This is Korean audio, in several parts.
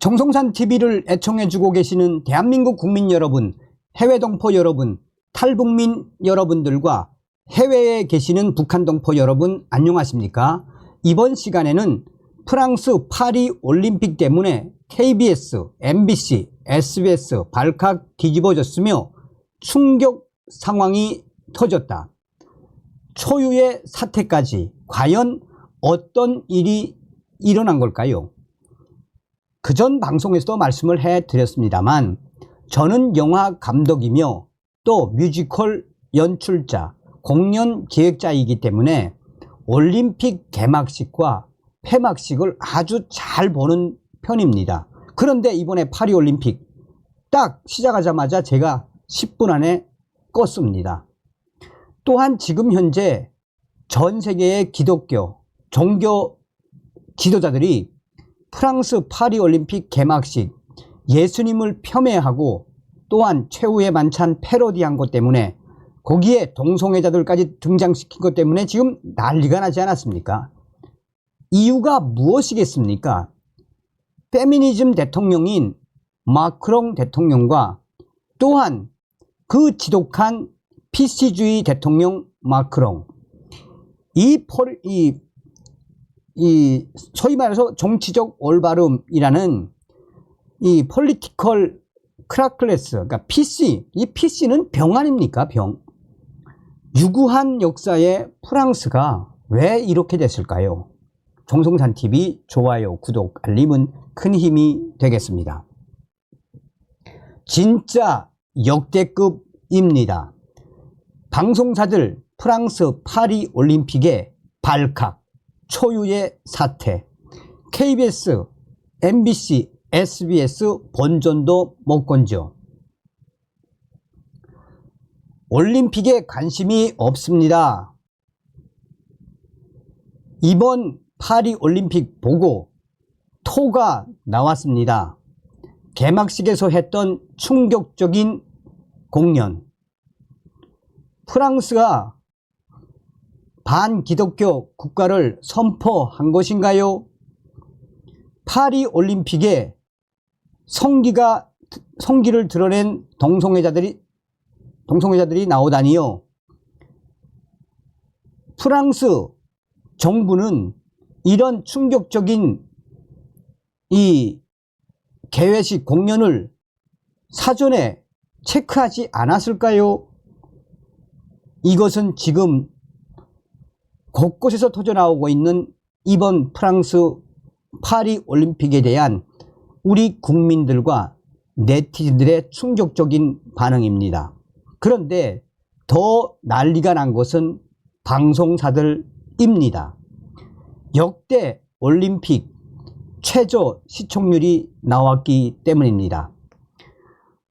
정성산 TV를 애청해주고 계시는 대한민국 국민 여러분, 해외 동포 여러분, 탈북민 여러분들과 해외에 계시는 북한 동포 여러분 안녕하십니까? 이번 시간에는 프랑스 파리 올림픽 때문에 KBS, MBC, SBS 발칵 뒤집어졌으며 충격 상황이 터졌다. 초유의 사태까지 과연 어떤 일이 일어난 걸까요? 그전 방송에서도 말씀을 해드렸습니다만 저는 영화 감독이며 또 뮤지컬 연출자, 공연 기획자이기 때문에 올림픽 개막식과 폐막식을 아주 잘 보는 편입니다. 그런데 이번에 파리올림픽 딱 시작하자마자 제가 10분 안에 껐습니다. 또한 지금 현재 전 세계의 기독교, 종교 지도자들이 프랑스 파리올림픽 개막식 예수님을 폄훼하고 또한 최후의 만찬 패러디한 것 때문에 거기에 동성애자들까지 등장시킨 것 때문에 지금 난리가 나지 않았습니까? 이유가 무엇이겠습니까? 페미니즘 대통령인 마크롱 대통령과 또한 그 지독한 PC주의 대통령 마크롱, 소위 말해서 정치적 올바름이라는 이 폴리티컬 크라클래스, 그러니까 PC, 이 PC는 병 아닙니까? 병. 유구한 역사의 프랑스가 왜 이렇게 됐을까요? 정성산 TV 좋아요, 구독, 알림은 큰 힘이 되겠습니다. 진짜 역대급입니다. 방송사들 프랑스 파리 올림픽의 발칵, 초유의 사태, KBS, MBC, SBS 본전도 못 건져. 올림픽에 관심이 없습니다. 이번 파리 올림픽 보고 토가 나왔습니다. 개막식에서 했던 충격적인 공연. 프랑스가 반기독교 국가를 선포한 것인가요? 파리 올림픽에 성기를 드러낸 동성애자들이 나오다니요. 프랑스 정부는 이런 충격적인 이 개회식 공연을 사전에 체크하지 않았을까요? 이것은 지금 곳곳에서 터져나오고 있는 이번 프랑스 파리 올림픽에 대한 우리 국민들과 네티즌들의 충격적인 반응입니다. 그런데 더 난리가 난 것은 방송사들입니다. 역대 올림픽 최저 시청률이 나왔기 때문입니다.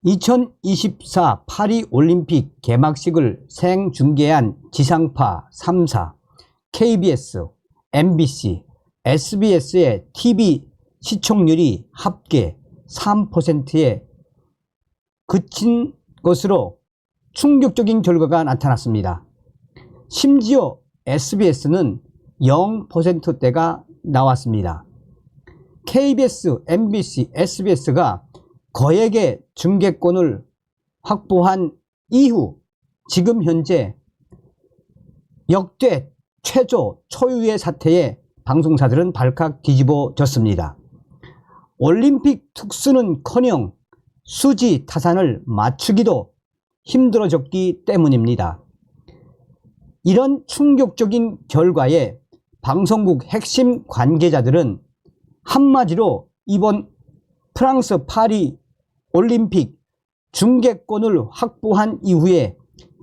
2024 파리 올림픽 개막식을 생중계한 지상파 3사, KBS, MBC, SBS의 TV 시청률이 합계 3%에 그친 것으로 충격적인 결과가 나타났습니다. 심지어 SBS는 0%대가 나왔습니다. KBS, MBC, SBS가 거액의 중계권을 확보한 이후 지금 현재 역대 최저 초유의 사태에 방송사들은 발칵 뒤집어졌습니다. 올림픽 특수는커녕 수지 타산을 맞추기도 힘들어졌기 때문입니다. 이런 충격적인 결과에 방송국 핵심 관계자들은 한마디로 이번 프랑스 파리 올림픽 중계권을 확보한 이후에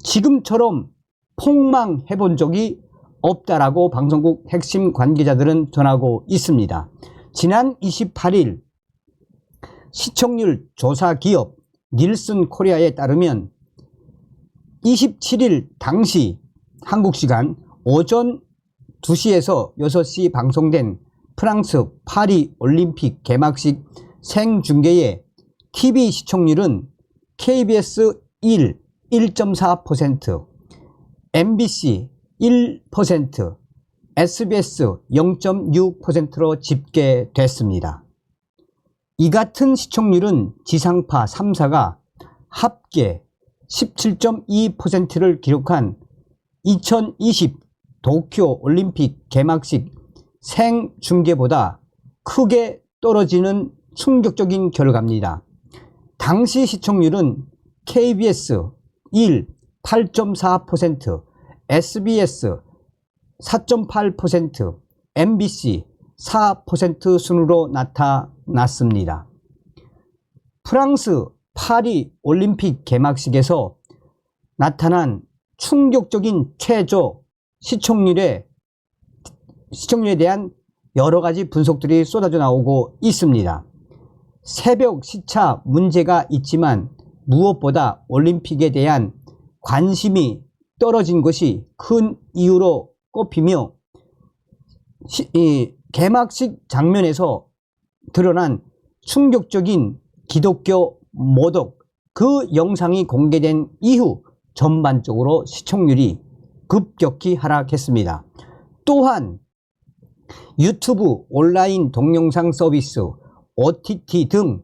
지금처럼 폭망해본 적이 없다라고 방송국 핵심 관계자들은 전하고 있습니다. 지난 28일 시청률 조사 기업 닐슨 코리아에 따르면 27일 당시 한국 시간 오전 2시에서 6시 방송된 프랑스 파리 올림픽 개막식 생중계의 TV 시청률은 KBS 1.4%, MBC 1%, SBS 0.6%로 집계됐습니다. 이 같은 시청률은 지상파 3사가 합계 17.2%를 기록한 2020 도쿄 올림픽 개막식 생중계보다 크게 떨어지는 충격적인 결과입니다. 당시 시청률은 KBS 1, 8.4%, SBS 4.8%, MBC 4% 순으로 나타났습니다. 프랑스 파리 올림픽 개막식에서 나타난 충격적인 최저 시청률에 대한 여러 가지 분석들이 쏟아져 나오고 있습니다. 새벽 시차 문제가 있지만 무엇보다 올림픽에 대한 관심이 떨어진 것이 큰 이유로 꼽히며 이 개막식 장면에서 드러난 충격적인 기독교 모독, 그 영상이 공개된 이후 전반적으로 시청률이 급격히 하락했습니다. 또한 유튜브 온라인 동영상 서비스, OTT 등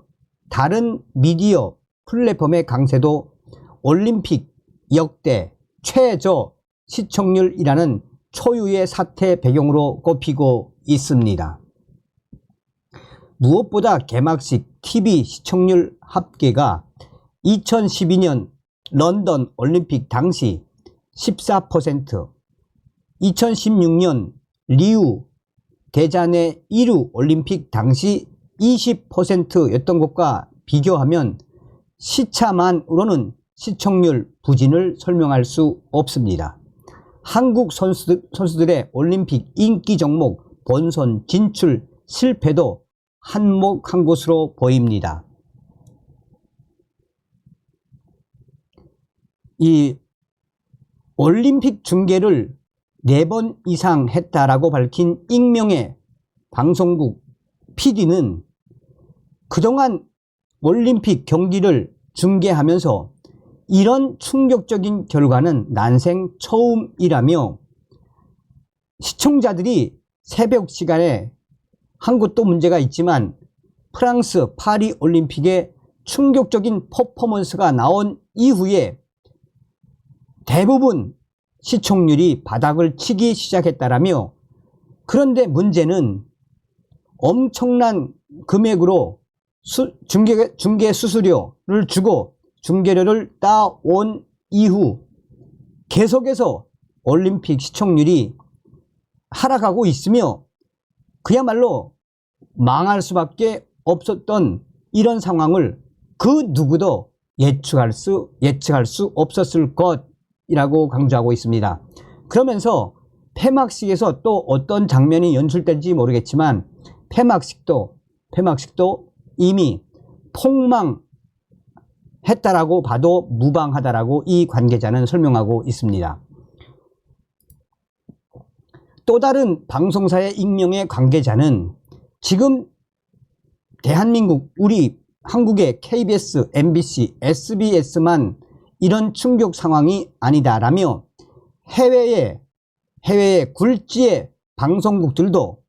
다른 미디어 플랫폼의 강세도 올림픽 역대 최저 시청률이라는 초유의 사태 배경으로 꼽히고 있습니다. 무엇보다 개막식 TV 시청률 합계가 2012년 런던 올림픽 당시 14%, 2016년 리우 대자네 1루 올림픽 당시 20%였던 것과 비교하면 시차만으로는 시청률 부진을 설명할 수 없습니다. 한국 선수들의 올림픽 인기 종목 본선 진출 실패도 한몫한 것으로 보입니다. 이 올림픽 중계를 4번 이상 했다라고 밝힌 익명의 방송국 PD는 그동안 올림픽 경기를 중계하면서 이런 충격적인 결과는 난생 처음이라며 시청자들이 새벽 시간에 한 곳도 문제가 있지만 프랑스 파리 올림픽에 충격적인 퍼포먼스가 나온 이후에 대부분 시청률이 바닥을 치기 시작했다라며, 그런데 문제는 엄청난 금액으로 중계 수수료를 주고 중계료를 따온 이후 계속해서 올림픽 시청률이 하락하고 있으며 그야말로 망할 수밖에 없었던 이런 상황을 그 누구도 예측할 수 없었을 것이라고 강조하고 있습니다. 그러면서 폐막식에서 또 어떤 장면이 연출될지 모르겠지만 폐막식도 이미 폭망했다라고 봐도 무방하다라고 이 관계자는 설명하고 있습니다. 또 다른 방송사의 익명의 관계자는 지금 대한민국, 우리 한국의 KBS, MBC, SBS만 이런 충격 상황이 아니다라며 해외의 굴지의 방송국들도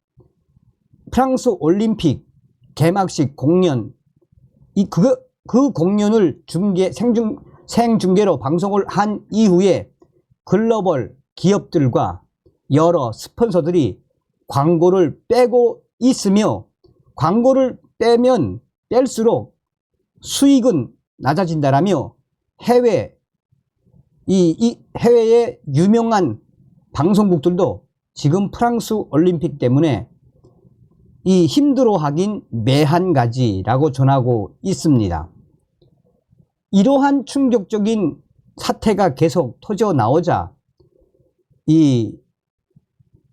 프랑스 올림픽 개막식 공연, 그 공연을 생중계로 방송을 한 이후에 글로벌 기업들과 여러 스폰서들이 광고를 빼고 있으며 광고를 빼면 뺄수록 수익은 낮아진다라며 해외의 유명한 방송국들도 지금 프랑스 올림픽 때문에 이 힘들어하긴 매한가지라고 전하고 있습니다. 이러한 충격적인 사태가 계속 터져 나오자 이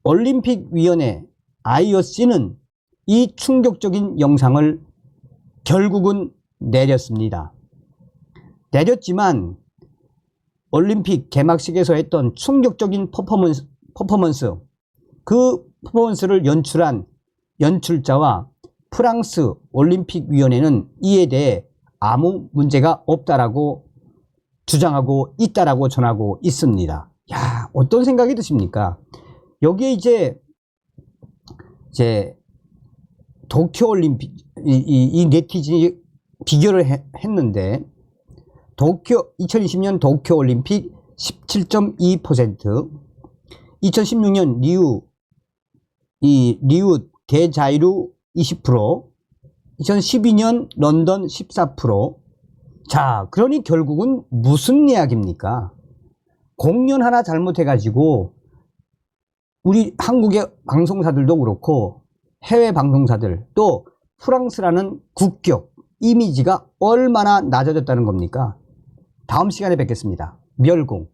올림픽위원회 IOC는 이 충격적인 영상을 결국은 내렸지만 올림픽 개막식에서 했던 충격적인 퍼포먼스, 그 퍼포먼스를 연출한 연출자와 프랑스 올림픽위원회는 이에 대해 아무 문제가 없다라고 주장하고 있다라고 전하고 있습니다. 야, 어떤 생각이 드십니까? 여기에 이제 도쿄 올림픽, 이 네티즌이 비교를 했는데, 2020년 도쿄 올림픽 17.2%, 2016년 리우 대자유로 20%, 2012년 런던 14%. 자, 그러니 결국은 무슨 이야기입니까? 공연 하나 잘못해가지고 우리 한국의 방송사들도 그렇고 해외 방송사들, 또 프랑스라는 국격, 이미지가 얼마나 낮아졌다는 겁니까? 다음 시간에 뵙겠습니다. 멸공.